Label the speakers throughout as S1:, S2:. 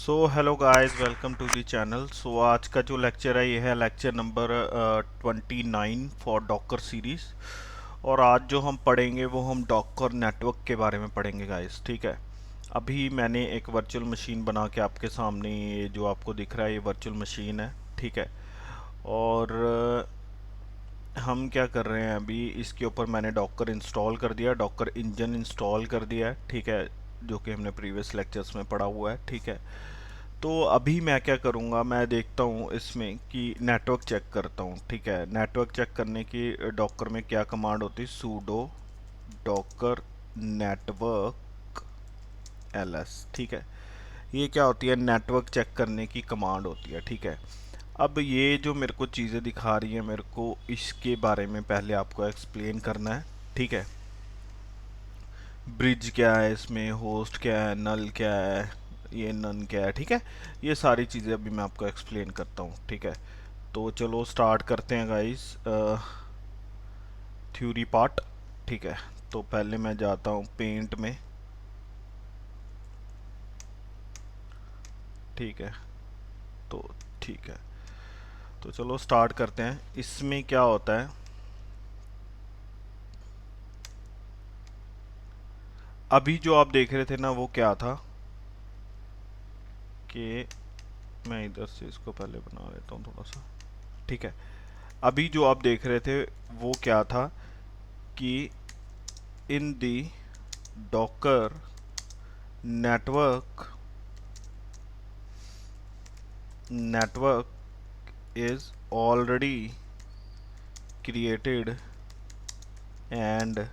S1: Hello guys, welcome to the channel. आज का जो लेक्चर है ये है lecture number 29 for Docker series. और आज जो हम पढ़ेंगे वो हम डॉकर नेटवर्क के बारे में पढ़ेंगे गाइस। ठीक है। अभी मैंने एक वर्चुअल मशीन बना के आपके सामने, ये जो आपको दिख रहा है ये वर्चुअल मशीन है। ठीक है। और हम क्या कर रहे हैं, अभी इसके ऊपर मैंने डॉकर इंस्टॉल कर दिया, डॉकर इंजन इंस्टॉल कर दिया है। ठीक है। जो कि हमने प्रीवियस लेक्चर्स में पढ़ा हुआ है। ठीक है। तो अभी मैं क्या करूँगा, मैं देखता हूँ इसमें कि नेटवर्क चेक करता हूँ। ठीक है। नेटवर्क चेक करने की डॉकर में क्या कमांड होती है, सूडो डॉकर नेटवर्क एलएस। ठीक है। ये क्या होती है, नेटवर्क चेक करने की कमांड होती है। ठीक है। अब ये जो मेरे को चीज़ें दिखा रही है, मेरे को इसके बारे में पहले आपको एक्सप्लेन करना है। ठीक है। ब्रिज क्या है, इसमें होस्ट क्या है, नल क्या है, ये नन क्या है। ठीक है। ये सारी चीज़ें अभी मैं आपको एक्सप्लेन करता हूँ। ठीक है। तो चलो स्टार्ट करते हैं गाइस, थ्योरी पार्ट। ठीक है। तो पहले मैं जाता हूँ पेंट में। ठीक है। तो ठीक है, तो चलो स्टार्ट करते हैं। इसमें क्या होता है, अभी जो आप देख रहे थे ना वो क्या था कि मैं इधर से इसको पहले बना लेता हूँ थोड़ा सा। ठीक है। अभी जो आप देख रहे थे वो क्या था कि इन दी Docker network is already created, and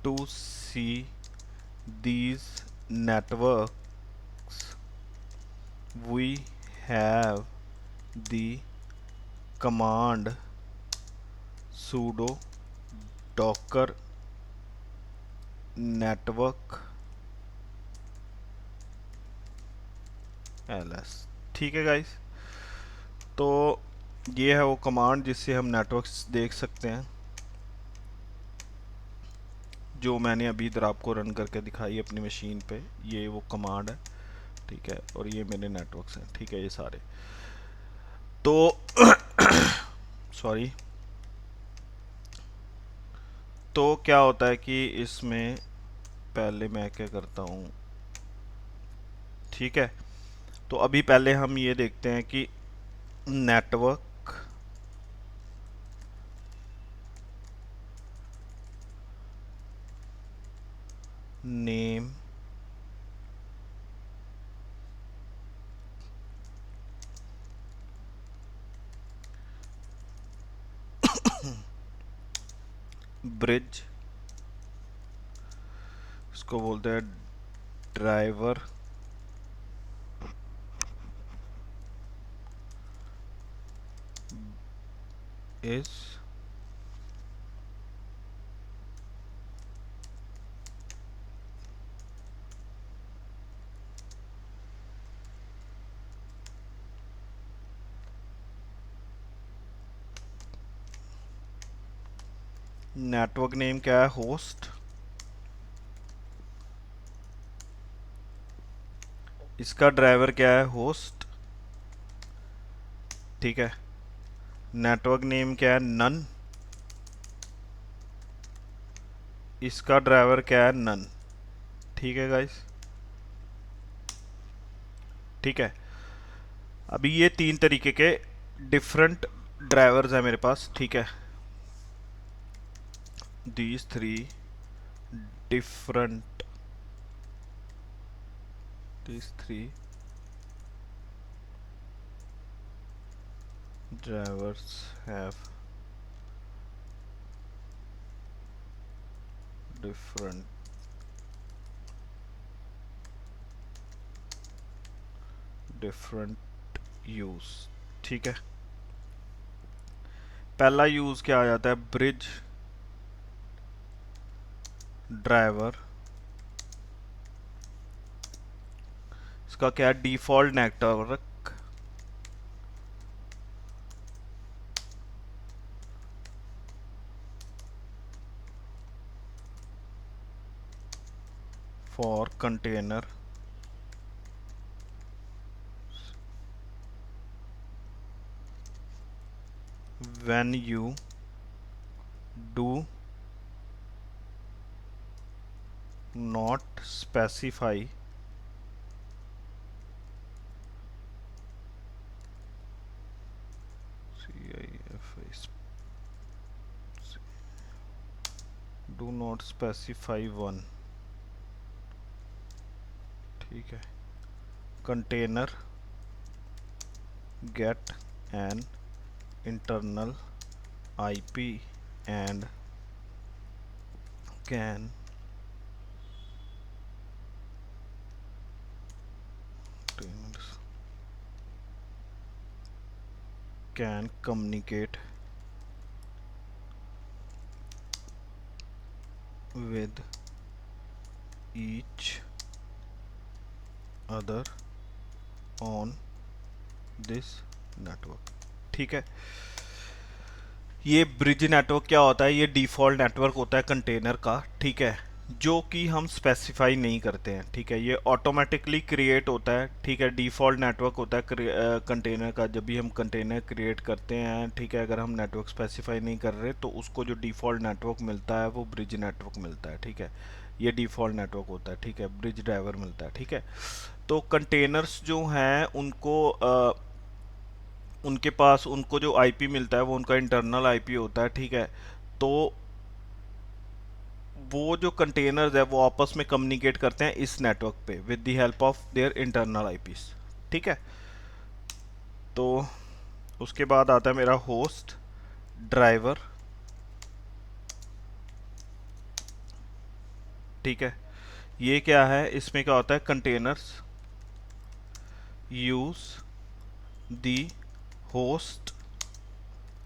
S1: to see these networks we have the command sudo docker network ls। ठीक है गाइस। तो ये है वो कमांड जिससे हम नेटवर्क्स देख सकते हैं, जो मैंने अभी इधर आपको रन करके दिखाई अपनी मशीन पे। ये वो कमांड है। ठीक है। और ये मेरे नेटवर्क्स हैं। ठीक है। ये सारे तो सॉरी। तो क्या होता है कि इसमें पहले मैं क्या करता हूँ। ठीक है। तो अभी पहले हम ये देखते हैं कि नेटवर्क नेम ब्रिज, इसको बोलते हैं ड्राइवर इज नेटवर्क नेम क्या है, होस्ट। इसका ड्राइवर क्या है, होस्ट। ठीक है। नेटवर्क नेम क्या है, नन। इसका ड्राइवर क्या है, नन। ठीक है गाइस। ठीक है। अभी ये तीन तरीके के डिफरेंट ड्राइवर्स हैं मेरे पास। ठीक है। these three different these three drivers have different different use. ठीक है। पहला यूज क्या आ जाता है, ब्रिज ड्राइवर। इसका क्या है, default network for container when you do not specify CIFI, do not specify one, ठीक है, container get an internal IP and can communicate with each other on this network, ठीक है। ये ब्रिज नेटवर्क क्या होता है? ये डिफ़ॉल्ट नेटवर्क होता है कंटेनर का, ठीक है, जो कि हम स्पेसिफाई नहीं करते हैं, ठीक है। ये ऑटोमेटिकली क्रिएट होता है, ठीक है। डिफ़ॉल्ट नेटवर्क होता है कंटेनर का। जब भी हम कंटेनर क्रिएट करते हैं, ठीक है, अगर हम नेटवर्क स्पेसिफाई नहीं कर रहे तो उसको जो डिफ़ॉल्ट नेटवर्क मिलता है वो ब्रिज नेटवर्क मिलता है, ठीक है। ये डिफ़ॉल्ट नेटवर्क होता है, ठीक है, ब्रिज ड्राइवर मिलता है, ठीक है। तो कंटेनर्स जो हैं उनको उनके पास उनको जो आईपी मिलता है वो उनका इंटरनल आईपी होता है, ठीक है। तो वो जो कंटेनर्स है वो आपस में कम्युनिकेट करते हैं इस नेटवर्क पे with the help of their internal eyepiece, ठीक है। तो उसके बाद आता है मेरा होस्ट ड्राइवर, ठीक है। ये क्या है? इसमें क्या होता है? Containers use the host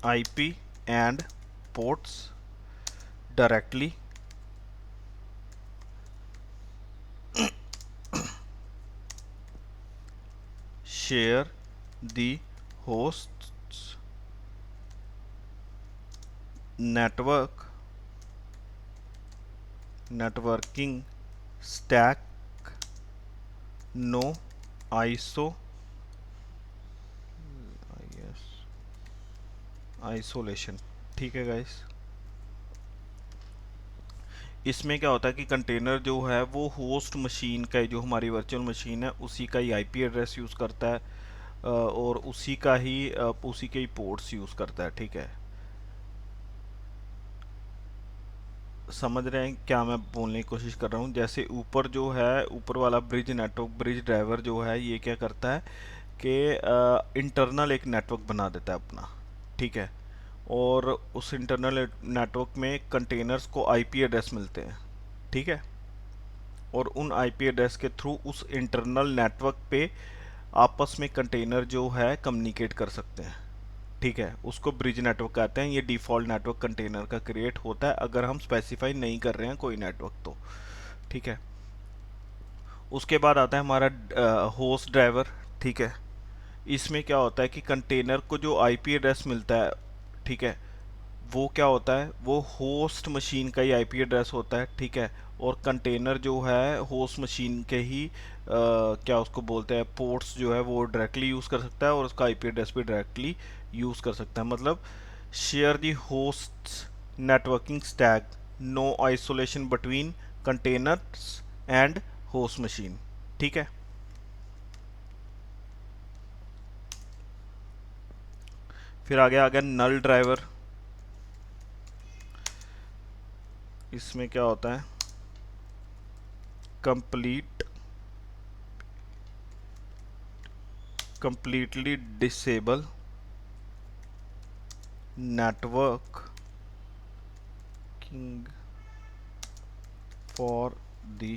S1: IP and ports directly share the host's networking stack, no isolation, ठीक है गाइस। इसमें क्या होता है कि कंटेनर जो है वो होस्ट मशीन का, जो हमारी वर्चुअल मशीन है उसी का ही आईपी एड्रेस यूज़ करता है और उसी के ही पोर्ट्स यूज़ करता है, ठीक है। समझ रहे हैं क्या मैं बोलने की कोशिश कर रहा हूँ? जैसे ऊपर जो है, ऊपर वाला ब्रिज नेटवर्क, ब्रिज ड्राइवर जो है ये क्या करता है कि इंटरनल एक नेटवर्क बना देता है अपना, ठीक है। और उस इंटरनल नेटवर्क में कंटेनर्स को आईपी एड्रेस मिलते हैं, ठीक है। और उन आईपी एड्रेस के थ्रू उस इंटरनल नेटवर्क पे आपस में कंटेनर जो है कम्युनिकेट कर सकते हैं, ठीक है। उसको ब्रिज नेटवर्क कहते हैं। ये डिफ़ॉल्ट नेटवर्क कंटेनर का क्रिएट होता है अगर हम स्पेसिफाई नहीं कर रहे हैं कोई नेटवर्क तो, ठीक है। उसके बाद आता है हमारा होस्ट ड्राइवर, ठीक है। इसमें क्या होता है कि कंटेनर को जो आईपी एड्रेस मिलता है, ठीक है, वो क्या होता है? वो होस्ट मशीन का ही आईपी एड्रेस होता है, ठीक है। और कंटेनर जो है होस्ट मशीन के ही क्या उसको बोलते हैं, पोर्ट्स जो है वो डायरेक्टली यूज़ कर सकता है और उसका आईपी एड्रेस भी डायरेक्टली यूज़ कर सकता है। मतलब share the host networking stack, no isolation between containers and host machine, ठीक है। फिर आगे आ गया नल ड्राइवर। इसमें क्या होता है? Complete completely disable networking for the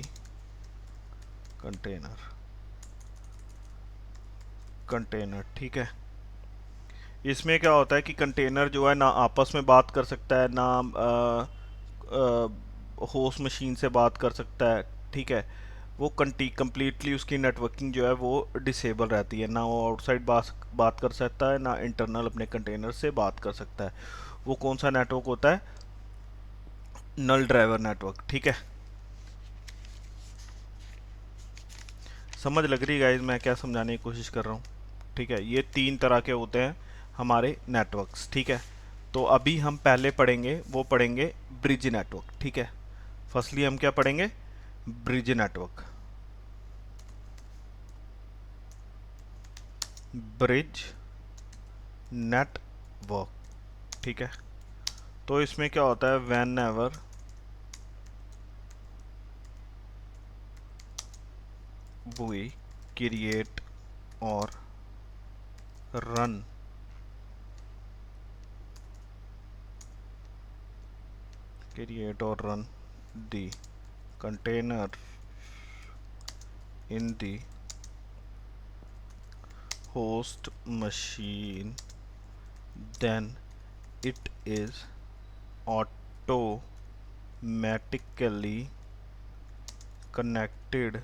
S1: container, ठीक है। इसमें क्या होता है कि कंटेनर जो है ना आपस में बात कर सकता है, ना होस्ट मशीन से बात कर सकता है, ठीक है। वो कम्प्लीटली उसकी नेटवर्किंग जो है वो डिसेबल रहती है, ना वो आउटसाइड बात कर सकता है, ना इंटरनल अपने कंटेनर से बात कर सकता है। वो कौन सा नेटवर्क होता है? नल ड्राइवर नेटवर्क, ठीक है। समझ लग रही है गाइस मैं क्या समझाने की कोशिश कर रहा हूँ? ठीक है, ये तीन तरह के होते हैं हमारे नेटवर्क्स, ठीक है। तो अभी हम पहले पढ़ेंगे, वो पढ़ेंगे ब्रिज नेटवर्क। ठीक है, फर्स्टली हम क्या पढ़ेंगे? Bridge network. Bridge network. ठीक है, तो इसमें क्या होता है? व्हेन एवर वी क्रिएट और run the container in the host machine, then it is automatically connected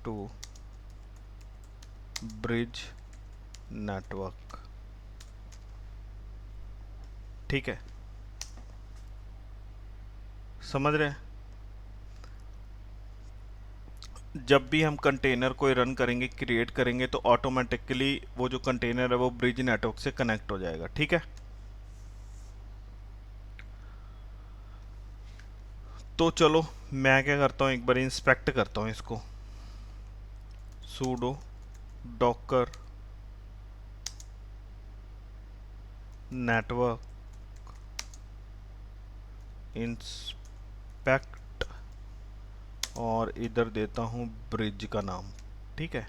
S1: to bridge network। ठीक है, समझ रहे हैं? जब भी हम कंटेनर कोई रन करेंगे, क्रिएट करेंगे, तो ऑटोमेटिकली वो जो कंटेनर है वो ब्रिज नेटवर्क से कनेक्ट हो जाएगा। ठीक है, तो चलो मैं क्या करता हूँ, एक बार इंस्पेक्ट करता हूँ इसको। sudo docker network इंस्पेक्ट, और इधर देता हूँ ब्रिज का नाम। ठीक है,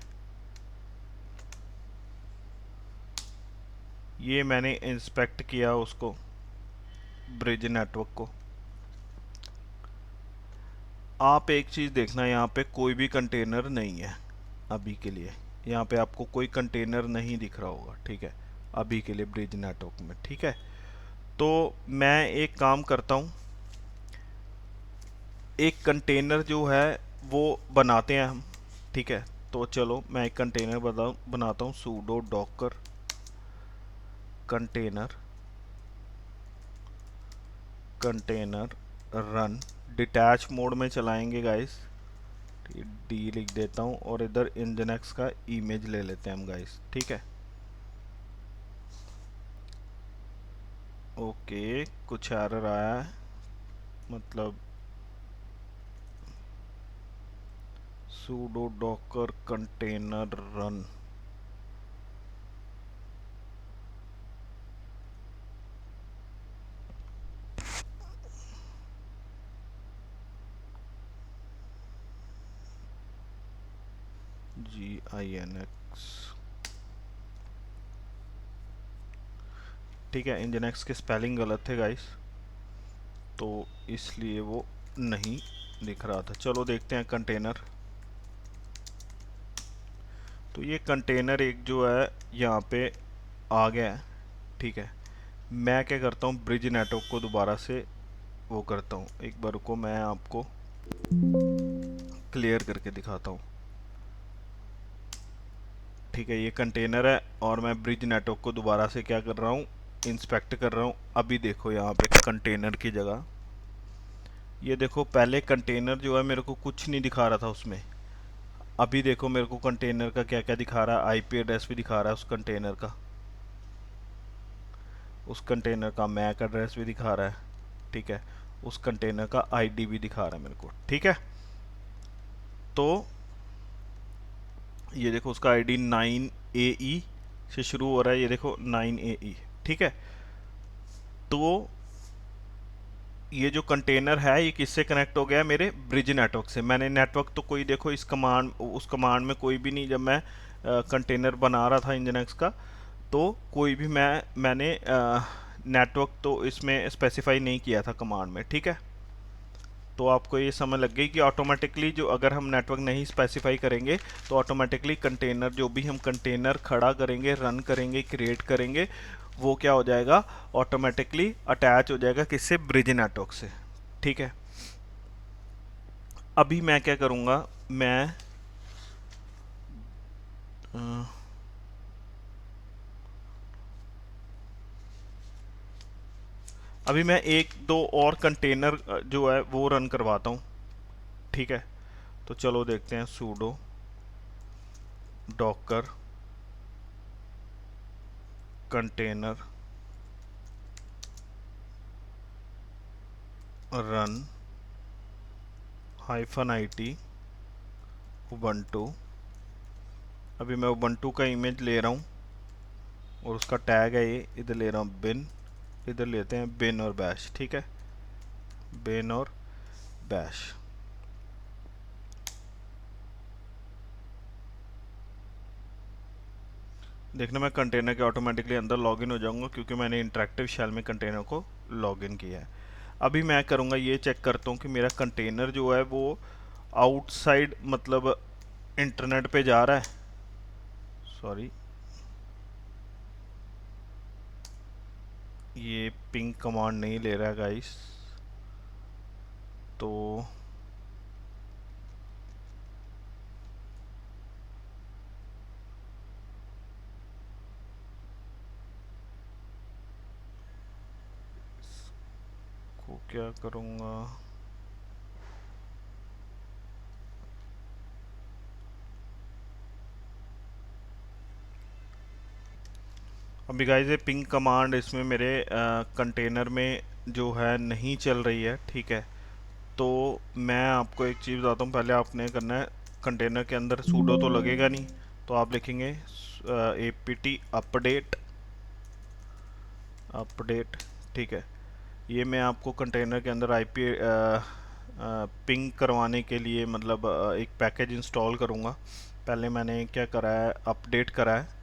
S1: ये मैंने इंस्पेक्ट किया उसको, ब्रिज नेटवर्क को। आप एक चीज़ देखना, यहाँ पे कोई भी कंटेनर नहीं है अभी के लिए। यहाँ पे आपको कोई कंटेनर नहीं दिख रहा होगा। ठीक है, अभी के लिए ब्रिज नेटवर्क में। ठीक है, तो मैं एक काम करता हूँ, एक कंटेनर जो है वो बनाते हैं हम। ठीक है, तो चलो मैं एक कंटेनर बनाता हूँ। sudo docker container run, detach mode में चलाएंगे गाइस। डी लिख देता हूँ, और इधर इंजनेक्स का इमेज ले लेते हैं हम गाइस। ठीक है, ओके, कुछ एरर आया है, मतलब sudo docker container run। GINX। ठीक है, इंजनेक्स के स्पेलिंग गलत थे गाइस, तो इसलिए वो नहीं दिख रहा था। चलो देखते हैं कंटेनर। तो ये कंटेनर एक जो है यहाँ पे आ गया है। ठीक है, मैं क्या करता हूँ, ब्रिज नेटवर्क को दोबारा से वो करता हूँ। एक बार को मैं आपको क्लियर करके दिखाता हूँ। ठीक है, ये कंटेनर है, और मैं ब्रिज नेटवर्क को दोबारा से क्या कर रहा हूँ, इंस्पेक्ट कर रहा हूँ। अभी देखो यहाँ पे कंटेनर की जगह, ये देखो पहले कंटेनर जो है मेरे को कुछ नहीं दिखा रहा था उसमें। अभी देखो मेरे को कंटेनर का क्या क्या दिखा रहा है, आईपी एड्रेस भी दिखा रहा है उस कंटेनर का, उस कंटेनर का मैक एड्रेस भी दिखा रहा है। ठीक है, उस कंटेनर का आईडी भी दिखा रहा है मेरे को। ठीक है, तो ये देखो उसका आईडी 9AE से शुरू हो रहा है, ये देखो 9AE। ठीक है, तो ये जो कंटेनर है ये किससे कनेक्ट हो गया? मेरे ब्रिज नेटवर्क से। मैंने नेटवर्क तो कोई, देखो इस कमांड, उस कमांड में कोई भी नहीं, जब मैं कंटेनर बना रहा था इंजनेक्स का, तो कोई भी मैंने नेटवर्क तो इसमें स्पेसिफाई नहीं किया था कमांड में। ठीक है, तो आपको ये समझ लग गई कि ऑटोमेटिकली जो, अगर हम नेटवर्क नहीं स्पेसिफाई करेंगे तो ऑटोमेटिकली कंटेनर, जो भी हम कंटेनर खड़ा करेंगे, रन करेंगे, क्रिएट करेंगे, वो क्या हो जाएगा, ऑटोमेटिकली अटैच हो जाएगा किससे? ब्रिज नेटवर्क से। ठीक है, अभी मैं क्या करूँगा, मैं अभी मैं एक दो और कंटेनर जो है वो रन करवाता हूँ। ठीक है, तो चलो देखते हैं। sudo docker container run -it Ubuntu. अभी मैं उबंटू का इमेज ले रहा हूँ और उसका टैग है ये, इधर ले रहा हूँ बिन, इधर लेते हैं बिन और बैश। ठीक है, बिन और बैश। देखना मैं कंटेनर के ऑटोमेटिकली अंदर लॉगिन हो जाऊंगा क्योंकि मैंने इंटरेक्टिव शेल में कंटेनर को लॉगिन किया है। अभी मैं करूंगा ये चेक करता हूँ कि मेरा कंटेनर जो है वो आउटसाइड मतलब इंटरनेट पे जा रहा है। सॉरी, ये पिंग कमांड नहीं ले रहा है गाइस, तो को क्या करूँगा। अभी गाइस ये पिंग कमांड इसमें मेरे कंटेनर में जो है नहीं चल रही है। ठीक है, तो मैं आपको एक चीज़ बताता हूँ। पहले आपने करना है, कंटेनर के अंदर सूडो तो लगेगा नहीं, तो आप लिखेंगे apt अपडेट अपडेट। ठीक है, ये मैं आपको कंटेनर के अंदर आईपी पिंग करवाने के लिए मतलब एक पैकेज इंस्टॉल करूँगा। पहले मैंने क्या करा है, अपडेट करा है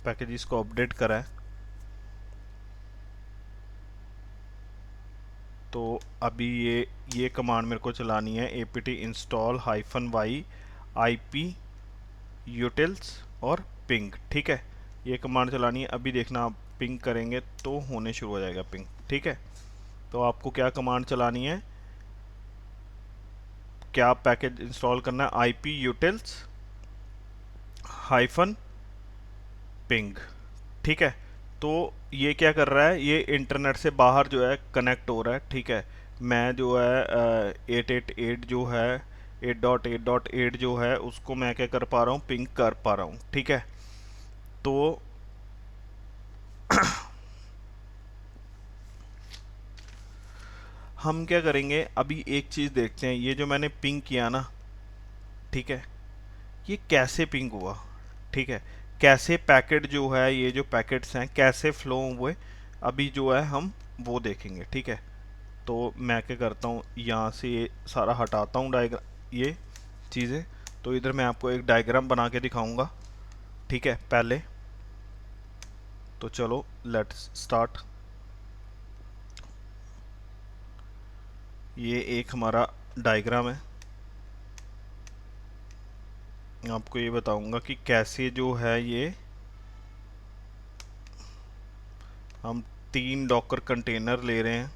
S1: पैकेज को अपडेट करा है। तो अभी ये कमांड मेरे को चलानी है, apt install -y ip utils और पिंग। ठीक है, ये कमांड चलानी है। अभी देखना आप पिंग करेंगे तो होने शुरू हो जाएगा पिंग। ठीक है, तो आपको क्या कमांड चलानी है, क्या पैकेज इंस्टॉल करना है, ip utils हाइफन पिंग। ठीक है, तो ये क्या कर रहा है, ये इंटरनेट से बाहर जो है कनेक्ट हो रहा है। ठीक है, मैं जो है 888 जो है 8.8.8 जो है उसको मैं क्या कर पा रहा हूँ, पिंग कर पा रहा हूँ। ठीक है, तो हम क्या करेंगे, अभी एक चीज़ देखते हैं। ये जो मैंने पिंग किया ना, ठीक है, ये कैसे पिंग हुआ। ठीक है, कैसे पैकेट जो है, ये जो पैकेट्स हैं कैसे फ्लो हुए, अभी जो है हम वो देखेंगे। ठीक है, तो मैं क्या करता हूँ, यहाँ से ये सारा हटाता हूँ डायग्राम, ये चीज़ें। तो इधर मैं आपको एक डायग्राम बना के दिखाऊंगा। ठीक है, पहले तो चलो लेट्स स्टार्ट। ये एक हमारा डायग्राम है। आपको ये बताऊंगा कि कैसे जो है ये हम 3 डॉकर कंटेनर ले रहे हैं।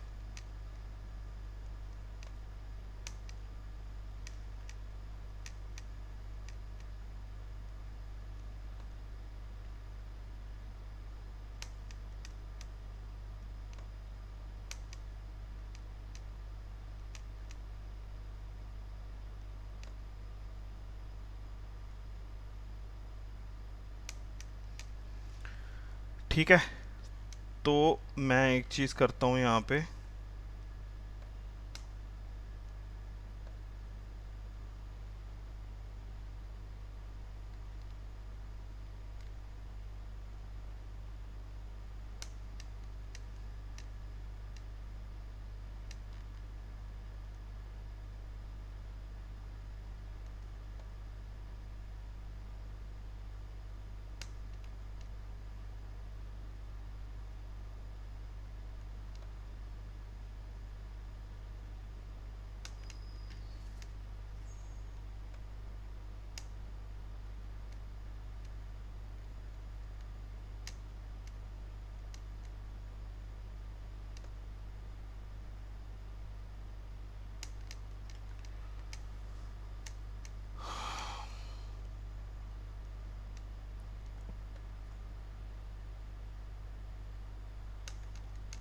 S1: ठीक है, तो मैं एक चीज़ करता हूँ यहाँ पे,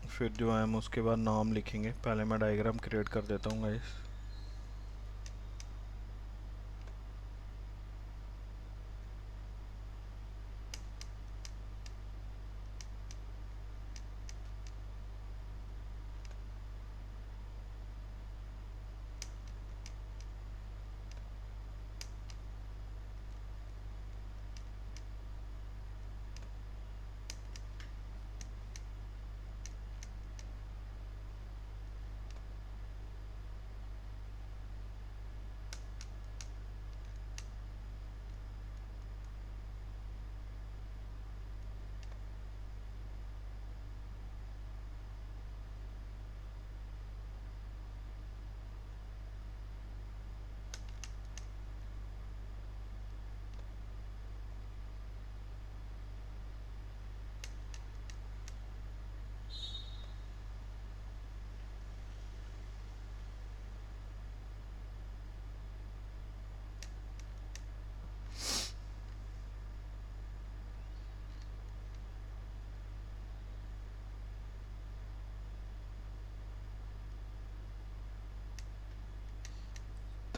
S1: फिर जो है हम उसके बाद नाम लिखेंगे। पहले मैं डायग्राम क्रिएट कर देता हूँ गाइस।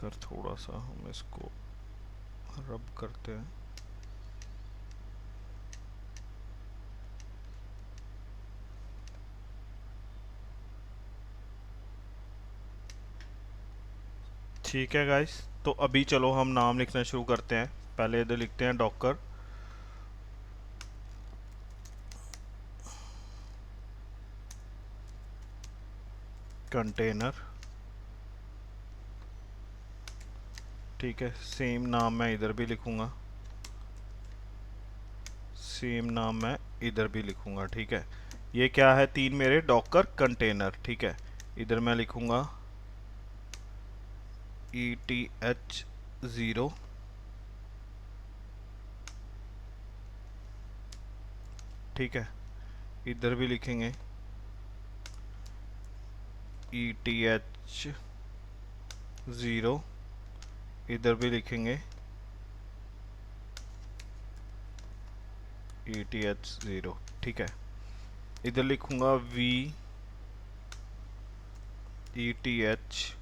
S1: इधर थोड़ा सा हम इसको रब करते हैं। ठीक है गाइस, तो अभी चलो हम नाम लिखना शुरू करते हैं। पहले इधर लिखते हैं डॉकर कंटेनर। ठीक है, सेम नाम मैं इधर भी लिखूंगा, सेम नाम मैं इधर भी लिखूंगा। ठीक है, ये क्या है, तीन मेरे डॉकर कंटेनर। ठीक है, इधर मैं लिखूंगा ETH0। ठीक है, इधर भी लिखेंगे ETH0, इधर भी लिखेंगे ETH0। ठीक है, इधर लिखूंगा VETH।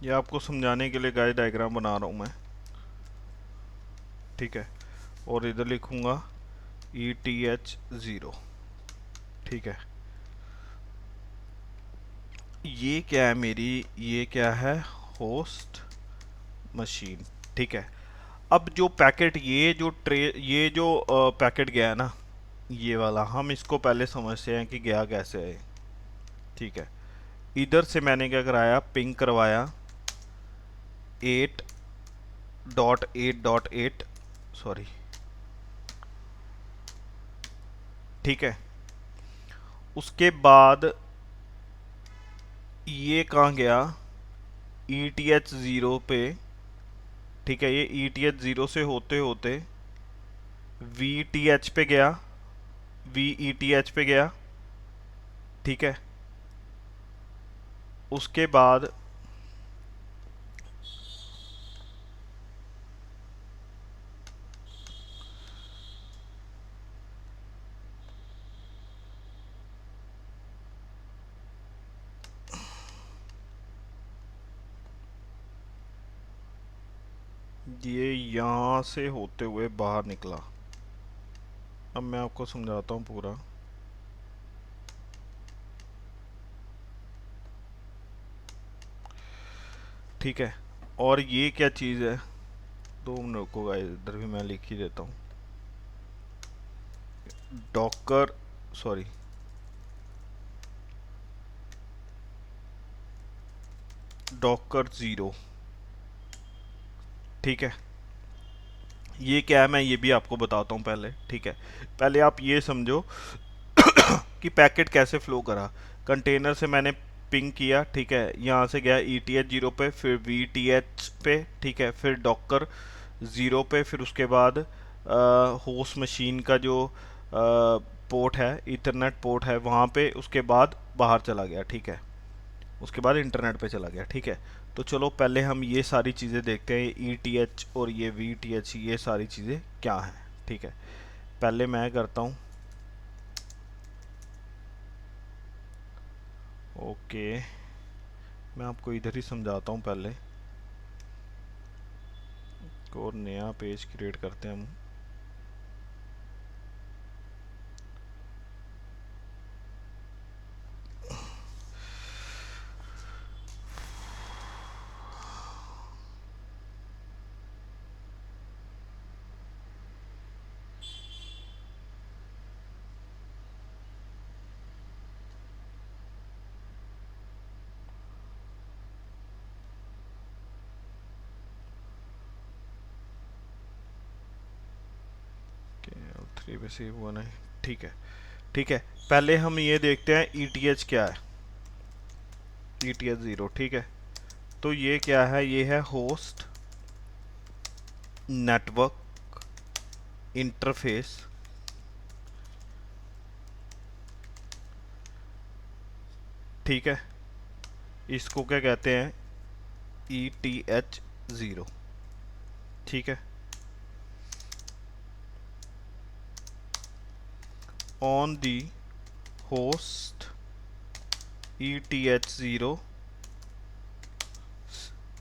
S1: ये आपको समझाने के लिए गाइस डायग्राम बना रहा हूँ मैं। ठीक है, और इधर लिखूंगा ETH0। ठीक है, ये क्या है मेरी, ये क्या है, होस्ट मशीन। ठीक है, अब जो पैकेट, ये जो पैकेट गया है ना, ये वाला, हम इसको पहले समझते हैं कि गया कैसे है। ठीक है, इधर से मैंने क्या कराया, पिंग करवाया 8.8.8, सॉरी। ठीक है, उसके बाद ये कहाँ गया, ETH0 पे। ठीक है, ये ETH0 से होते होते VTH पे गया, VETH पे गया। ठीक है, उसके बाद ये यहाँ से होते हुए बाहर निकला। अब मैं आपको समझाता हूँ पूरा। ठीक है, और ये क्या चीज़ है, 2 मिनट को गाइस, इधर भी मैं लिख ही देता हूँ। Docker, sorry, Docker 0। ठीक है, ये क्या है मैं ये भी आपको बताता हूँ पहले। ठीक है, पहले आप ये समझो कि पैकेट कैसे फ्लो करा। कंटेनर से मैंने पिंग किया। ठीक है, यहाँ से गया ETH0 पे, फिर VTH पे। ठीक है, फिर डॉकर 0 पे, फिर उसके बाद होस्ट मशीन का जो पोर्ट है, इथरनेट पोर्ट है वहाँ पे, उसके बाद बाहर चला गया। ठीक है, उसके बाद इंटरनेट पे चला गया। ठीक है, तो चलो पहले हम ये सारी चीज़ें देखते हैं, ETH और ये VTH, ये सारी चीज़ें क्या हैं। ठीक है, पहले मैं करता हूँ, ओके, मैं आपको इधर ही समझाता हूँ पहले। और नया पेज क्रिएट करते हैं हम। L3 पे सेव हुआ नहीं। ठीक है, ठीक है, पहले हम ये देखते हैं ETH क्या है, ETH0। ठीक है, तो ये क्या है, ये है होस्ट नेटवर्क इंटरफेस। ठीक है, इसको क्या कहते हैं, ETH0। ठीक है, on the host ETH0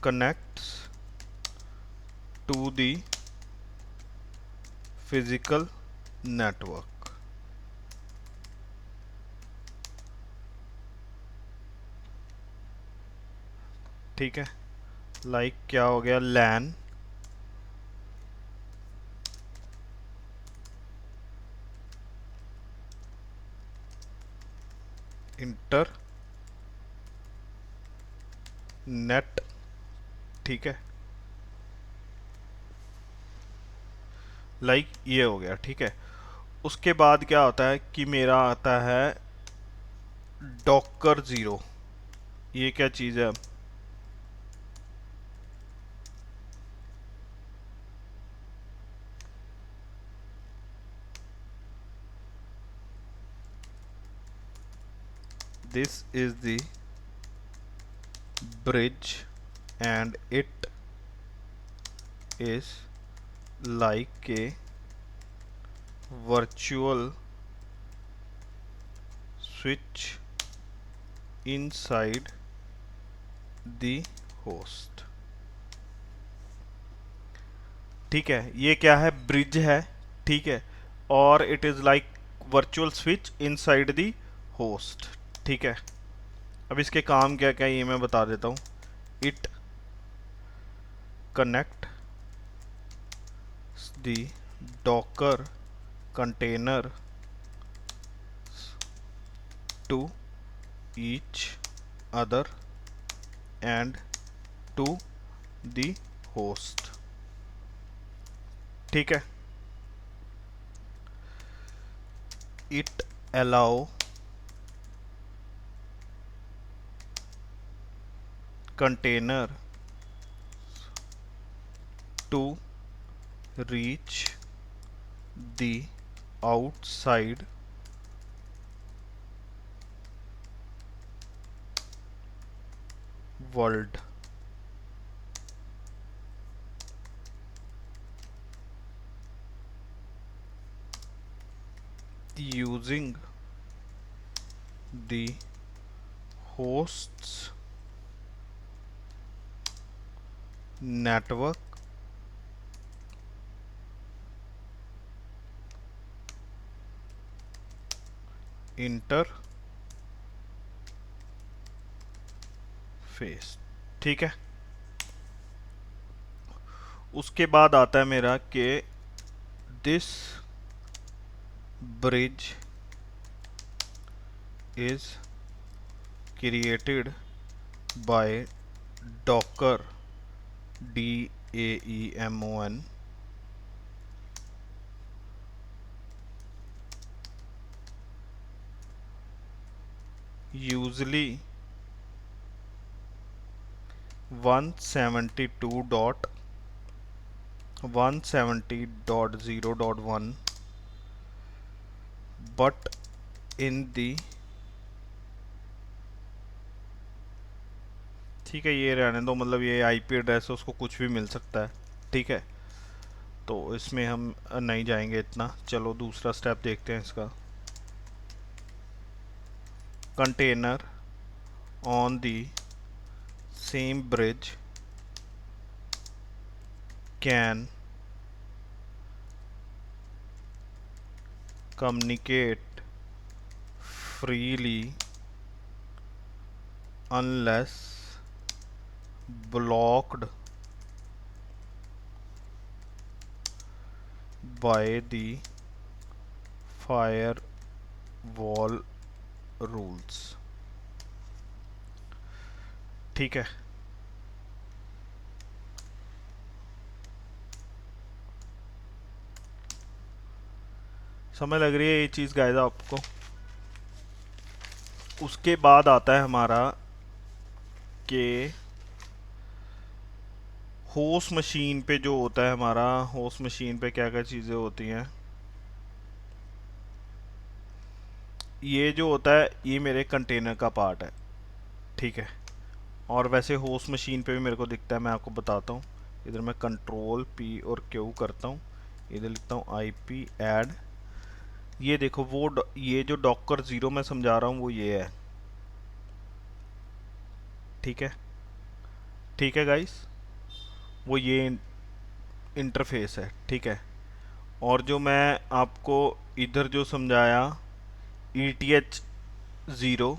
S1: connects to the physical network। ठीक है, लाइक क्या हो गया, लैन इंटर नेट। ठीक है, लाइक ये हो गया। ठीक है, उसके बाद क्या होता है कि मेरा आता है डॉकर ज़ीरो। ये क्या चीज़ है? This is the bridge and it is like a virtual switch inside the host। ठीक है, ये क्या है? ब्रिज है। ठीक है, और it is like virtual switch inside the host. ठीक है, अब इसके काम क्या क्या ये मैं बता देता हूँ। It connect the Docker container to each other and to the host। ठीक है, it allow container to reach the outside world using the host's network interface। ठीक है, उसके बाद आता है मेरा कि this bridge is created by Docker DAEMON usually 172.170.1 but in the। ठीक है, ये रहने दो, मतलब ये आईपी एड्रेस है, उसको कुछ भी मिल सकता है। ठीक है, तो इसमें हम नहीं जाएंगे इतना। चलो दूसरा स्टेप देखते हैं इसका। Container on the same bridge can communicate freely unless blocked by the firewall rules। ठीक है, समझ लग रही है ये चीज़ गाइस आपको? उसके बाद आता है हमारा कि होस्ट मशीन पे जो होता है हमारा, होस्ट मशीन पे क्या क्या चीज़ें होती हैं। ये जो होता है ये मेरे कंटेनर का पार्ट है। ठीक है, और वैसे होस्ट मशीन पे भी मेरे को दिखता है, मैं आपको बताता हूँ। इधर मैं कंट्रोल P और Q करता हूँ, इधर लिखता हूँ IP ऐड ये देखो ये जो डॉकर ज़ीरो मैं समझा रहा हूँ वो ये है। ठीक है, ठीक है गाइस, वो ये इंटरफेस है। ठीक है, और जो मैं आपको इधर जो समझाया ई टी एच ज़ीरो,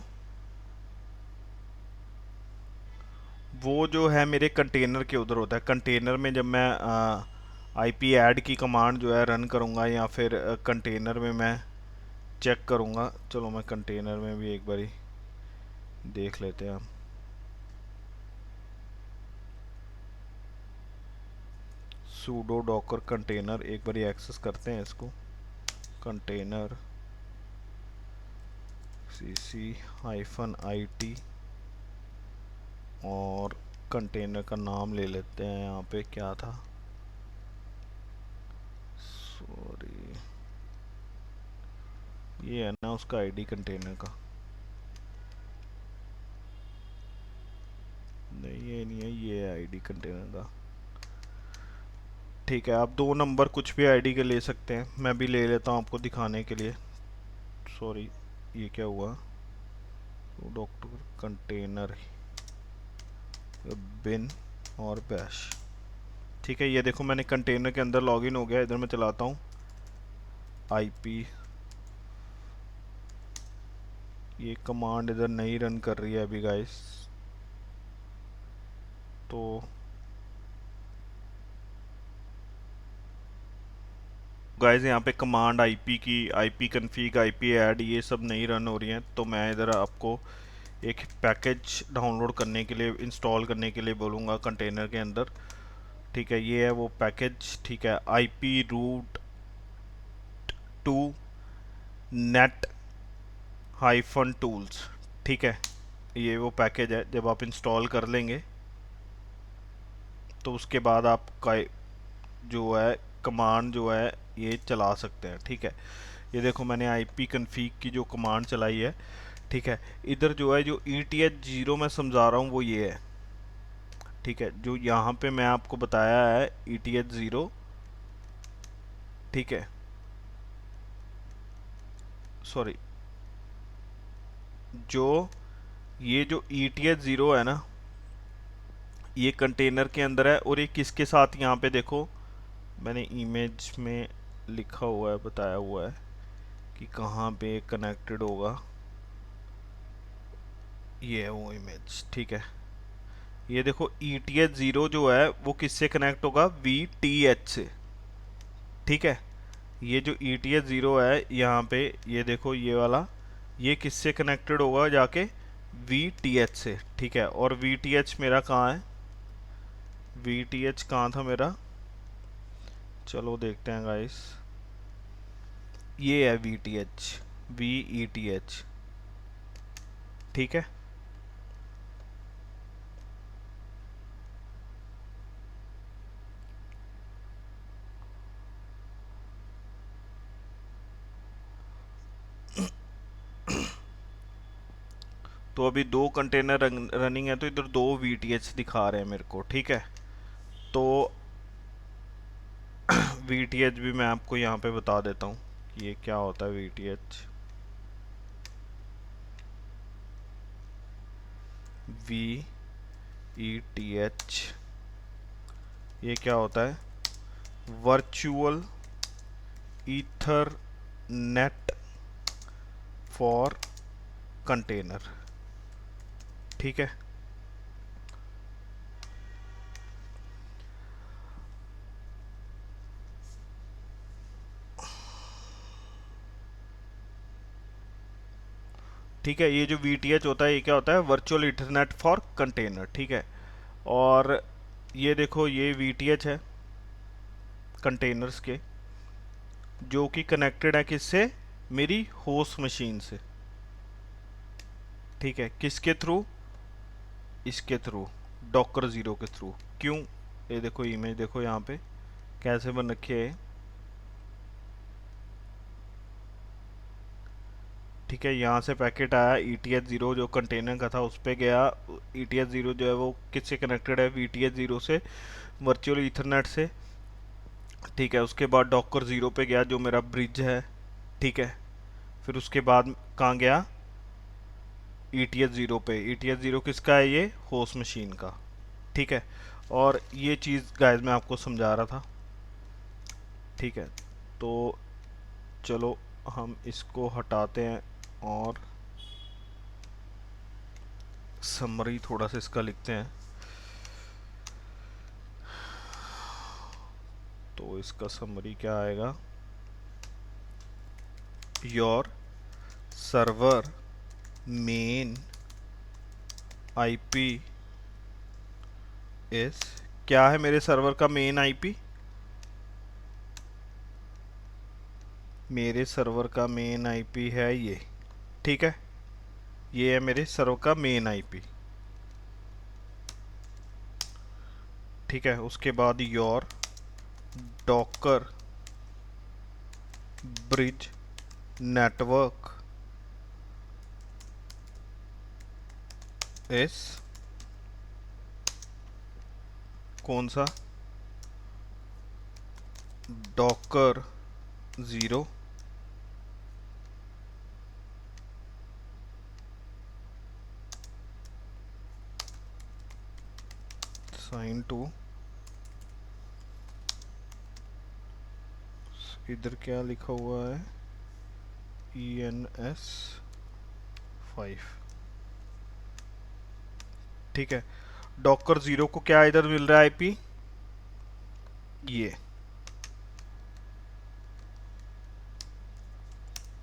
S1: वो जो है मेरे कंटेनर के उधर होता है। कंटेनर में जब मैं आईपी ऐड की कमांड जो है रन करूँगा, या फिर कंटेनर में मैं चेक करूँगा। चलो मैं कंटेनर में भी एक बारी देख लेते हैं हम। सूडो डॉकर कंटेनर, एक बारी एक्सेस करते हैं इसको। कंटेनर cc -it, और कंटेनर का नाम ले लेते हैं। यहाँ पे क्या था, सॉरी, ये है ना उसका आईडी कंटेनर का। नहीं ये नहीं है, ये है आईडी कंटेनर का। ठीक है, आप 2 नंबर कुछ भी आईडी के ले सकते हैं, मैं भी ले लेता हूँ आपको दिखाने के लिए। सॉरी, ये क्या हुआ, डॉक्टर कंटेनर बिन और बैश। ठीक है, ये देखो मैंने कंटेनर के अंदर लॉगिन हो गया। इधर मैं चलाता हूँ आईपी, ये कमांड इधर नहीं रन कर रही है अभी गाइस। तो गाइस यहाँ पे कमांड आईपी की, आईपी कन्फिग, आईपी ऐड, ये सब नहीं रन हो रही हैं। तो मैं इधर आपको एक पैकेज डाउनलोड करने के लिए, इंस्टॉल करने के लिए बोलूँगा कंटेनर के अंदर। ठीक है, ये है वो पैकेज। ठीक है, IP route two net hyphen tools. ठीक है, ये वो पैकेज है। जब आप इंस्टॉल कर लेंगे तो उसके बाद आपका जो है कमांड जो है ये चला सकते हैं। ठीक है, ये देखो मैंने आईपी कन्फिग की जो कमांड चलाई है। ठीक है, इधर जो है जो ई टी एच ज़ीरो मैं समझा रहा हूँ वो ये है। ठीक है, जो यहाँ पे मैं आपको बताया है ई टी एच ज़ीरो। ठीक है, सॉरी, जो ये जो ई टी एच ज़ीरो है ना, ये कंटेनर के अंदर है। और ये किसके साथ, यहाँ पे देखो मैंने इमेज में लिखा हुआ है, बताया हुआ है कि कहाँ पे कनेक्टेड होगा। ये है वो इमेज। ठीक है, ये देखो ई टी एच ज़ीरो जो है वो किससे कनेक्ट होगा, वी टी एच से। ठीक है, ये जो ई टी एच ज़ीरो है यहाँ पे, ये देखो ये वाला, ये किससे कनेक्टेड होगा जाके, वी टी एच से। ठीक है, और वी टी एच मेरा कहाँ है, वी टी एच कहाँ था मेरा, चलो देखते हैं गाइस। ये है we T H, V E T H. ठीक है, तो अभी 2 कंटेनर रनिंग है, तो इधर 2 VTH दिखा रहे हैं मेरे को। ठीक है, तो VTH भी मैं आपको यहाँ पे बता देता हूँ कि ये क्या होता है। VTH, VETH, ये क्या होता है, वर्चुअल ईथरनेट फॉर कंटेनर। ठीक है, ठीक है, ये जो VTH होता है ये क्या होता है, वर्चुअल इंटरनेट फॉर कंटेनर। ठीक है, और ये देखो ये VTH है कंटेनर्स के, जो कि कनेक्टेड है किससे, मेरी होस्ट मशीन से। ठीक है, किसके थ्रू, इसके थ्रू, डॉकर ज़ीरो के थ्रू। क्यों, ये देखो इमेज देखो यहाँ पे कैसे बन रखी है। ठीक है, यहाँ से पैकेट आया, ई टी एच ज़ीरो जो कंटेनर का था उस पर गया। ई टी एच ज़ीरो जो है वो किससे कनेक्टेड है, वी टी एच ज़ीरो से, वर्चुअल ईथरनेट से। ठीक है, उसके बाद डॉकर ज़ीरो पे गया जो मेरा ब्रिज है। ठीक है। फिर उसके बाद कहाँ गया, ETH 0 पे। ETH 0 किसका है, ये होस्ट मशीन का। ठीक है। और ये चीज़ गाइस मैं आपको समझा रहा था। ठीक है। तो चलो हम इसको हटाते हैं और समरी थोड़ा सा इसका लिखते हैं। तो इसका समरी क्या आएगा, योर सर्वर मेन आईपी इस, क्या है मेरे सर्वर का मेन आईपी, मेरे सर्वर का मेन आईपी है ये। ठीक है, ये है मेरे सर्वर का मेन आईपी। ठीक है। उसके बाद योर डॉकर ब्रिज नेटवर्क इस, कौन सा, डॉकर 0 साइन टू, इधर क्या लिखा हुआ है, ENS 5। ठीक है। डॉकर 0 को क्या इधर मिल रहा है आईपी, ये।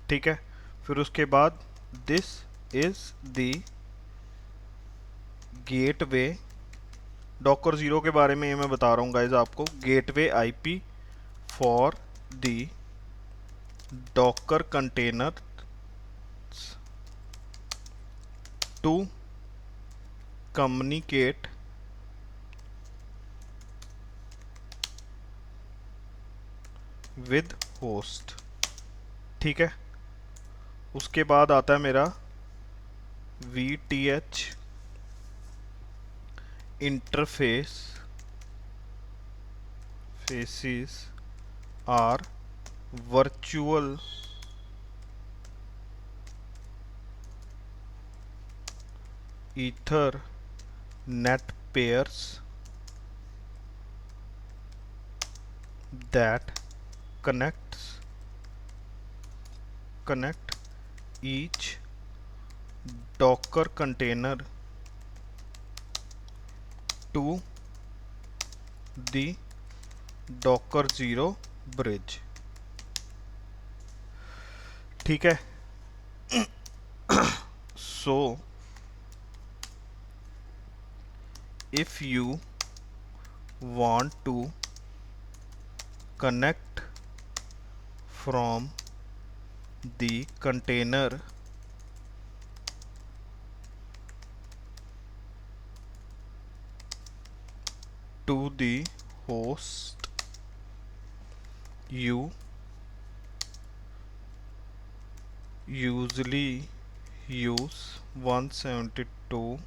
S1: ठीक है। फिर उसके बाद this is the gateway, Docker 0 के बारे में ये मैं बता रहा हूँ गाइज आपको, gateway IP for the Docker container to communicate with host. ठीक है। उसके बाद आता है मेरा VTH interface faces are virtual ethernet pairs that connect each docker container to the docker 0 bridge। ठीक है। so if you want to connect from the container to the host, you usually use 172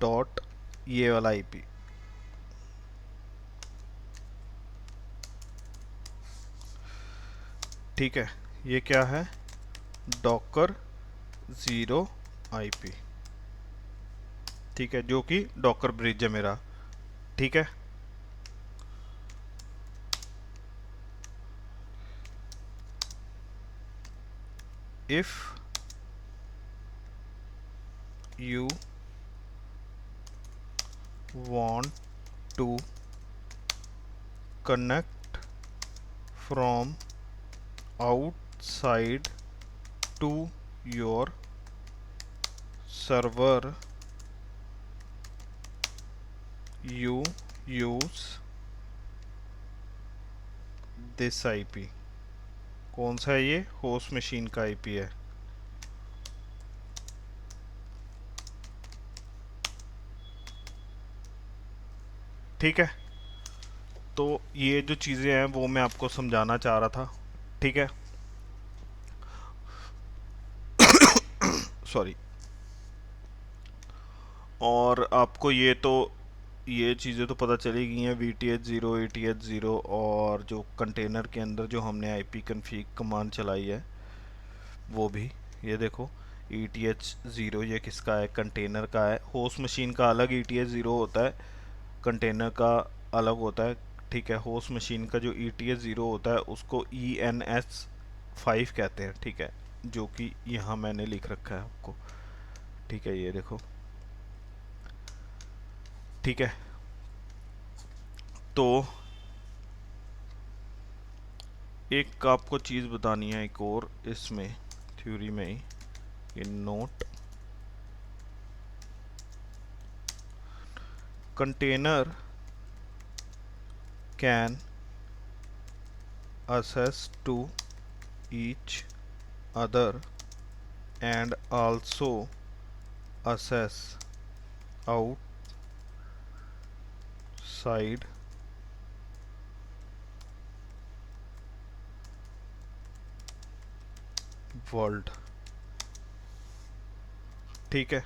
S1: dot ये वाला IP. ठीक है। ये क्या है, Docker 0 IP. ठीक है, जो कि डॉकर ब्रिज है मेरा। ठीक है। If you want to connect from outside to your server, you use this IP। कौन सा है ये, होस्ट मशीन का IP है। ठीक है। तो ये जो चीज़ें हैं वो मैं आपको समझाना चाह रहा था। ठीक है। सॉरी। और आपको ये तो ये चीज़ें तो पता चली गई हैं, VTH0, ATH0, और जो कंटेनर के अंदर जो हमने IP कन्फिग कमांड चलाई है वो भी। ये देखो ETH0 ये किसका है, कंटेनर का है। होस्ट मशीन का अलग ETH0 होता है, कंटेनर का अलग होता है। ठीक है, होस्ट मशीन का जो ETH0 होता है उसको ENS5 कहते हैं। ठीक है, जो कि यहाँ मैंने लिख रखा है आपको। ठीक है, ये देखो। ठीक है, तो एक आपको चीज़ बतानी है एक और इसमें थ्योरी में ही, ये note container can access to each other and also access outside world। ठीक है,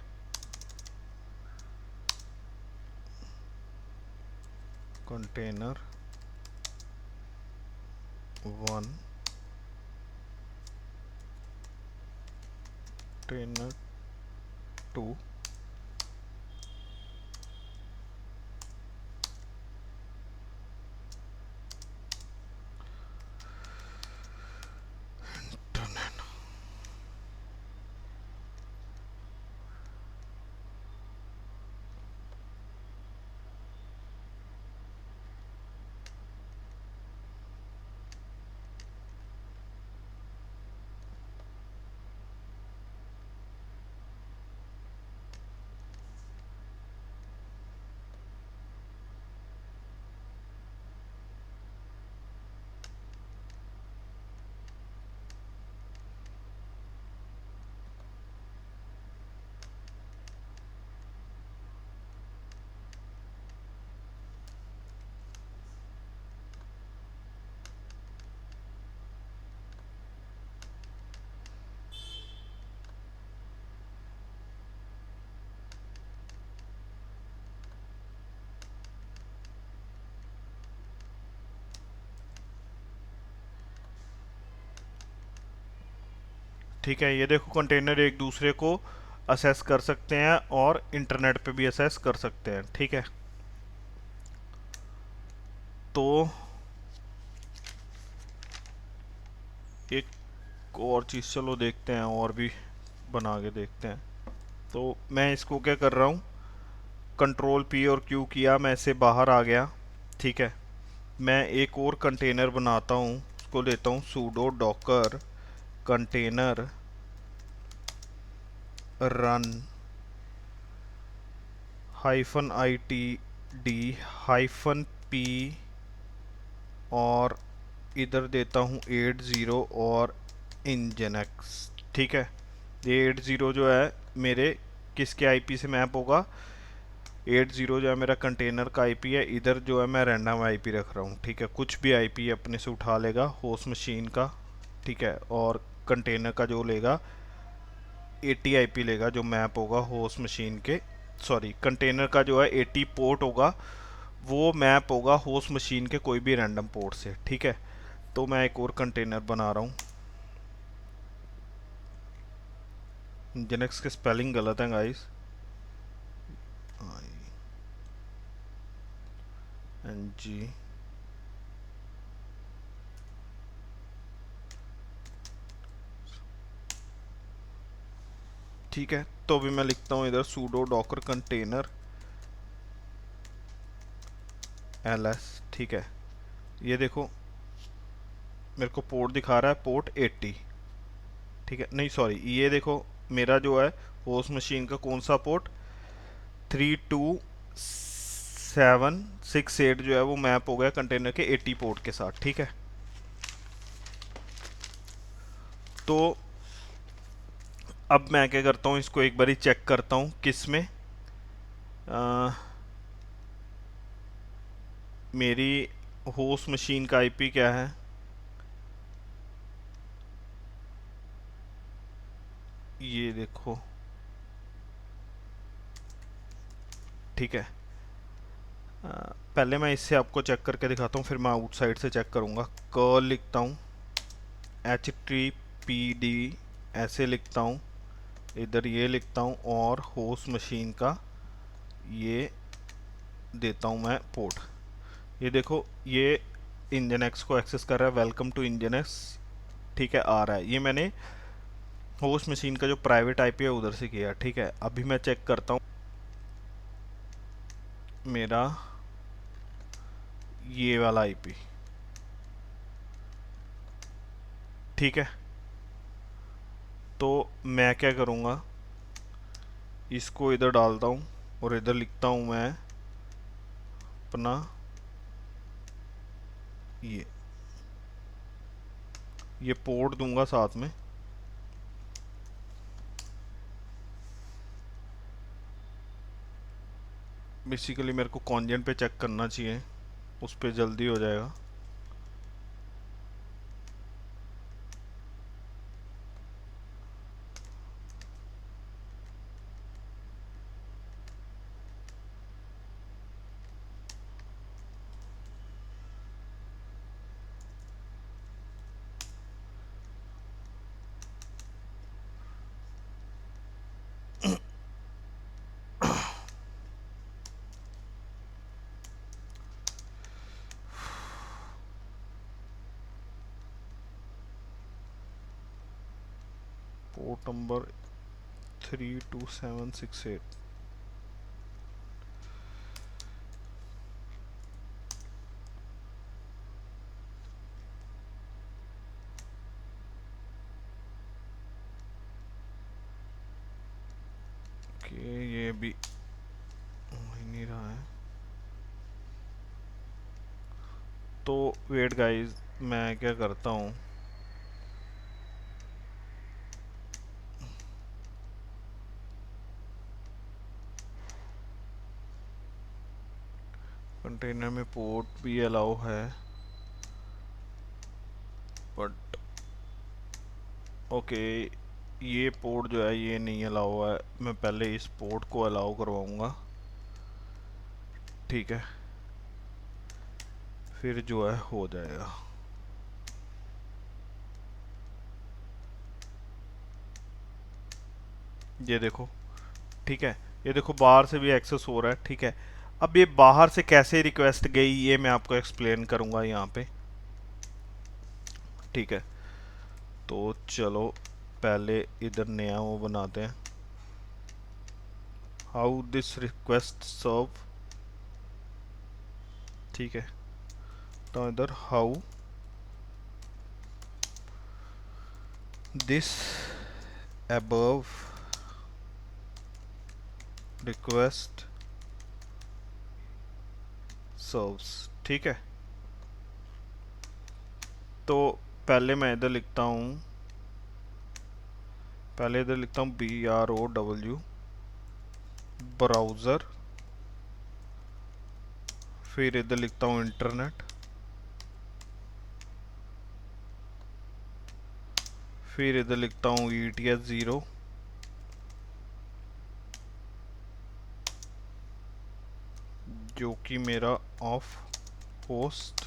S1: कंटेनर 1, कंटेनर 2, ठीक है। ये देखो, कंटेनर एक दूसरे को असेस कर सकते हैं और इंटरनेट पे भी असेस कर सकते हैं। ठीक है, तो एक और चीज़ चलो देखते हैं, और भी बना के देखते हैं। तो मैं इसको क्या कर रहा हूँ, Ctrl+P और Q किया, मैं इससे बाहर आ गया। ठीक है, मैं एक और कंटेनर बनाता हूँ, उसको लेता हूँ sudo docker container run -itd-p और इधर देता हूँ 80 और nginx। ठीक है, ये 80 जो है मेरे किसके आईपी से मैप होगा, 80 जो है मेरा कंटेनर का आईपी है। इधर जो है मैं रैंडम आईपी रख रहा हूँ। ठीक है, कुछ भी आईपी अपने से उठा लेगा होस्ट मशीन का। ठीक है, और कंटेनर का जो लेगा 80 आईपी लेगा, जो मैप होगा होस्ट मशीन के, सॉरी कंटेनर का जो है 80 पोर्ट होगा, वो मैप होगा होस्ट मशीन के कोई भी रैंडम पोर्ट से। ठीक है, तो मैं एक और कंटेनर बना रहा हूँ। जिनक्स के स्पेलिंग गलत हैं गाइस, NG। ठीक है, तो भी मैं लिखता हूँ इधर sudo docker कंटेनर ls। ठीक है, ये देखो मेरे को पोर्ट दिखा रहा है, पोर्ट 80। ठीक है, नहीं सॉरी, ये देखो मेरा जो है होस्ट मशीन का कौन सा पोर्ट, 32768 जो है वो मैप हो गया कंटेनर के 80 पोर्ट के साथ। ठीक है, तो अब मैं क्या करता हूँ, इसको एक बारी चेक करता हूँ किस में, मेरी होस्ट मशीन का आईपी क्या है। ये देखो, ठीक है, पहले मैं इससे आपको चेक करके दिखाता हूँ, फिर मैं आउटसाइड से चेक करूँगा। क लिखता हूँ, HTTPD ऐसे लिखता हूँ, इधर ये लिखता हूँ, और होस्ट मशीन का ये देता हूँ मैं पोर्ट। ये देखो, ये इंजन एक्स को एक्सेस कर रहा है, वेलकम टू इंजन एक्स, ठीक है, आ रहा है। ये मैंने होस्ट मशीन का जो प्राइवेट आईपी है उधर से किया, ठीक है। अभी मैं चेक करता हूँ मेरा ये वाला आईपी, ठीक है। तो मैं क्या करूँगा, इसको इधर डालता हूँ और इधर लिखता हूँ मैं अपना ये ये पोर्ट दूंगा साथ में। बेसिकली मेरे को कॉन्जेंट पे चेक करना चाहिए, उस पर जल्दी हो जाएगा। Port number 32768। ओके, ये भी हो ही नहीं रहा है। तो वेट गाइस, मैं क्या करता हूँ, कंटेनर में पोर्ट भी अलाउ है, बट ओके, ये पोर्ट जो है ये नहीं अलाउ हुआ है। मैं पहले इस पोर्ट को अलाउ करवाऊंगा, ठीक है, फिर जो है हो जाएगा। ये देखो, ठीक है, ये देखो बाहर से भी एक्सेस हो रहा है, ठीक है। अब ये बाहर से कैसे रिक्वेस्ट गई ये मैं आपको एक्सप्लेन करूंगा यहाँ पे, ठीक है। तो चलो पहले इधर नया वो बनाते हैं, हाउ दिस रिक्वेस्ट सर्व, ठीक है। तो इधर how this above request serves, ठीक है। तो पहले मैं इधर लिखता हूँ, पहले इधर लिखता हूँ BROW ब्राउज़र, फिर इधर लिखता हूँ इंटरनेट, फिर इधर लिखता हूँ ETH0, जो कि मेरा ऑफ होस्ट,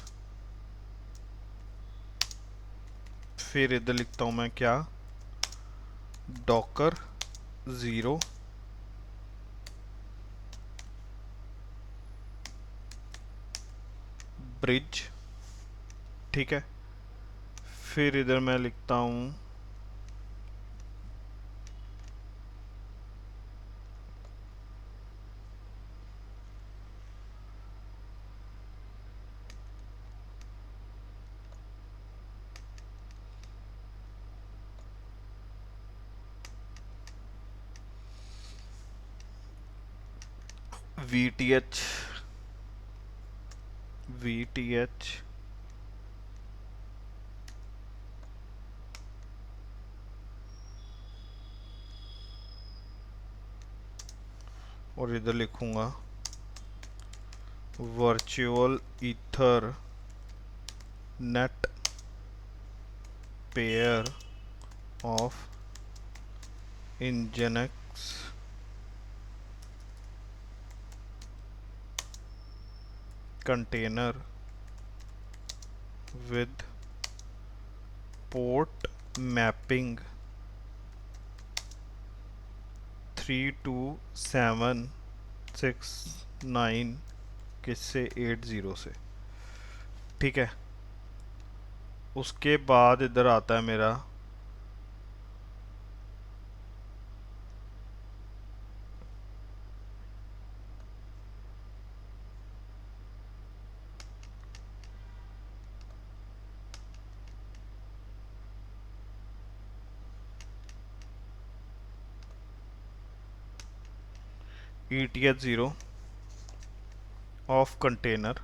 S1: फिर इधर लिखता हूँ मैं क्या, डॉकर 0, ब्रिज, ठीक है। फिर इधर मैं लिखता हूँ VTH, और इधर लिखूंगा virtual ethernet pair of nginx container with port mapping 32769 किससे 80 से। ठीक है, उसके बाद इधर आता है मेरा ETH0 ऑफ कंटेनर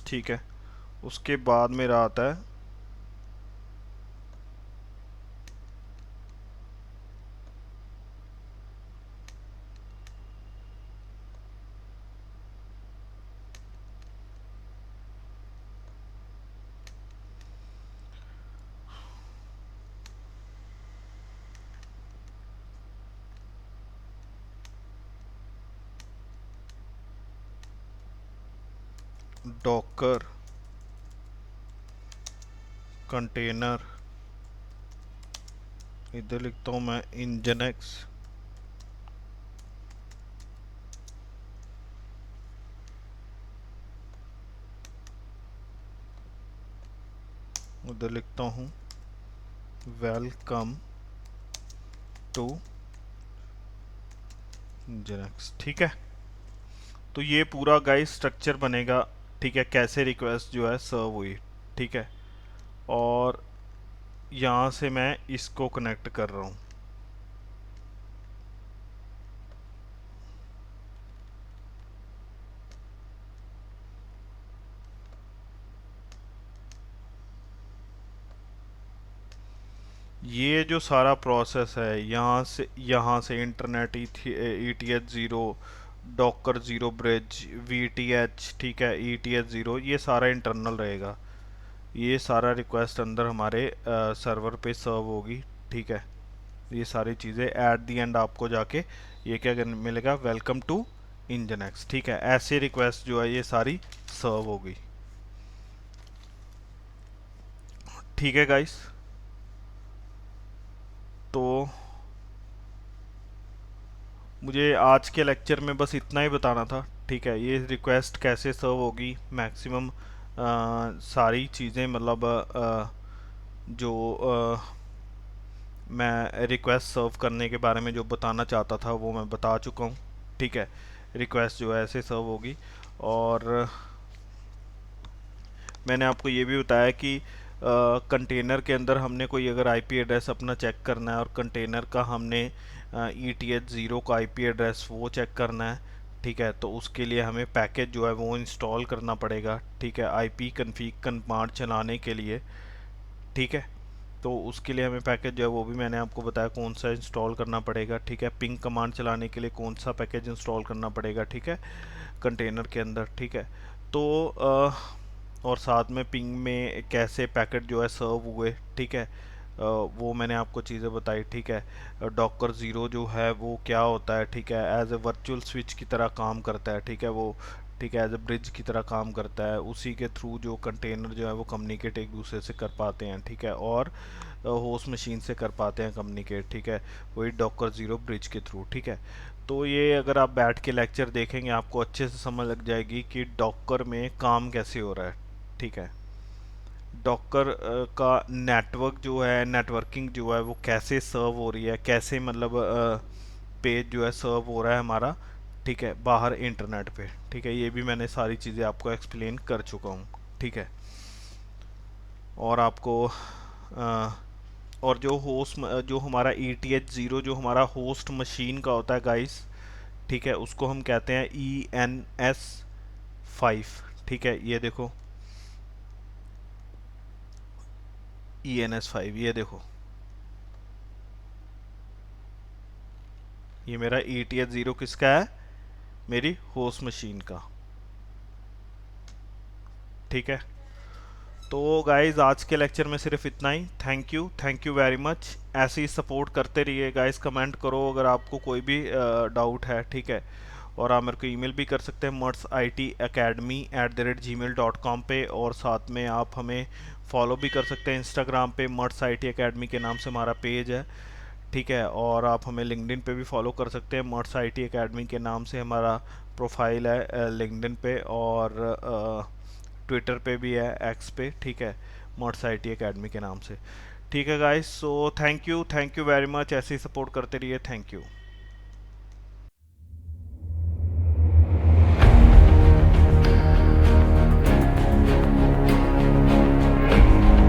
S1: ठीक है, उसके बाद मेरा आता है डॉकर कंटेनर, इधर लिखता हूँ मैं इंजनेक्स, उधर लिखता हूँ वेलकम टू इंजनेक्स। ठीक है, तो ये पूरा गाइस स्ट्रक्चर बनेगा। ठीक है, कैसे रिक्वेस्ट जो है सर्व हुई। ठीक है, और यहाँ से मैं इसको कनेक्ट कर रहा हूँ। ये जो सारा प्रोसेस है, यहाँ से internet ETH0, Docker zero bridge, VTH, ठीक है, ETH0, ये सारा इंटरनल रहेगा। ये सारा रिक्वेस्ट अंदर हमारे सर्वर पे सर्व होगी। ठीक है, ये सारी चीज़ें एट दी एंड आपको जाके ये क्या मिलेगा, वेलकम टू इंजनेक्स। ठीक है, ऐसे रिक्वेस्ट जो है ये सारी सर्व होगी। ठीक है गाइस, तो मुझे आज के लेक्चर में बस इतना ही बताना था। ठीक है, ये रिक्वेस्ट कैसे सर्व होगी, मैक्सिमम सारी चीज़ें मतलब जो मैं रिक्वेस्ट सर्व करने के बारे में जो बताना चाहता था वो मैं बता चुका हूँ। ठीक है, रिक्वेस्ट जो है ऐसे सर्व होगी। और मैंने आपको ये भी बताया कि कंटेनर के अंदर हमने कोई अगर आईपी एड्रेस अपना चेक करना है और कंटेनर का हमने ETH0 का आईपी एड्रेस वो चेक करना है। ठीक है, तो उसके लिए हमें पैकेज जो है वो इंस्टॉल करना पड़ेगा। ठीक है, आईपी कन्फिग कमांड चलाने के लिए। ठीक है, तो उसके लिए हमें पैकेज जो है वो भी मैंने आपको बताया कौन सा इंस्टॉल करना पड़ेगा। ठीक है, पिंग कमांड चलाने के लिए कौन सा पैकेज इंस्टॉल करना पड़ेगा। ठीक है, कंटेनर के अंदर। ठीक है, तो और साथ में पिंग में कैसे पैकेट जो है सर्व हुए। ठीक है, वो मैंने आपको चीज़ें बताई। ठीक है, डॉकर ज़ीरो जो है वो क्या होता है। ठीक है, एज ए वर्चुअल स्विच की तरह काम करता है। ठीक है, वो ठीक है एज ए ब्रिज की तरह काम करता है। उसी के थ्रू जो कंटेनर जो है वो कम्युनिकेट एक दूसरे से कर पाते हैं। ठीक है, और होस्ट मशीन से कर पाते हैं कम्युनिकेट। ठीक है, वही डॉकर ज़ीरो ब्रिज के थ्रू। ठीक है, तो ये अगर आप बैठ के लेक्चर देखेंगे आपको अच्छे से समझ लग जाएगी कि डॉकर में काम कैसे हो रहा है। ठीक है, डॉकर का नेटवर्क जो है, नेटवर्किंग जो है वो कैसे सर्व हो रही है, कैसे मतलब पेज जो है सर्व हो रहा है हमारा। ठीक है, बाहर इंटरनेट पे। ठीक है, ये भी मैंने सारी चीज़ें आपको एक्सप्लेन कर चुका हूँ। ठीक है, और आपको और जो होस्ट जो हमारा ETH0 जो हमारा होस्ट मशीन का होता है गाइस। ठीक है, उसको हम कहते हैं ENS5। ठीक है, ये देखो ENS5, ये देखो ये मेरा ETH0 किसका है, मेरी होस्ट मशीन का। ठीक है, तो गाइज आज के लेक्चर में सिर्फ इतना ही। Thank you very much. ऐसे ही सपोर्ट करते रहिए गाइज, कमेंट करो अगर आपको कोई भी डाउट है, ठीक है। और आप मेरे को ईमेल भी कर सकते हैं mutsidacademy@gmail.com पे, और साथ में आप हमें फॉलो भी कर सकते हैं इंस्टाग्राम पे, मट्स आई टी अकेडमी के नाम से हमारा पेज है, ठीक है। और आप हमें लिंक्डइन पे भी फॉलो कर सकते हैं, मट्स आई टी अकेडमी के नाम से हमारा प्रोफाइल है लिंक्डइन पे, और ट्विटर पे भी है, एक्स पे, ठीक है, मट्स आई टी अकेडमी के नाम से। ठीक है guys, so thank you very much. ऐसे ही सपोर्ट करते रहिए। Thank you.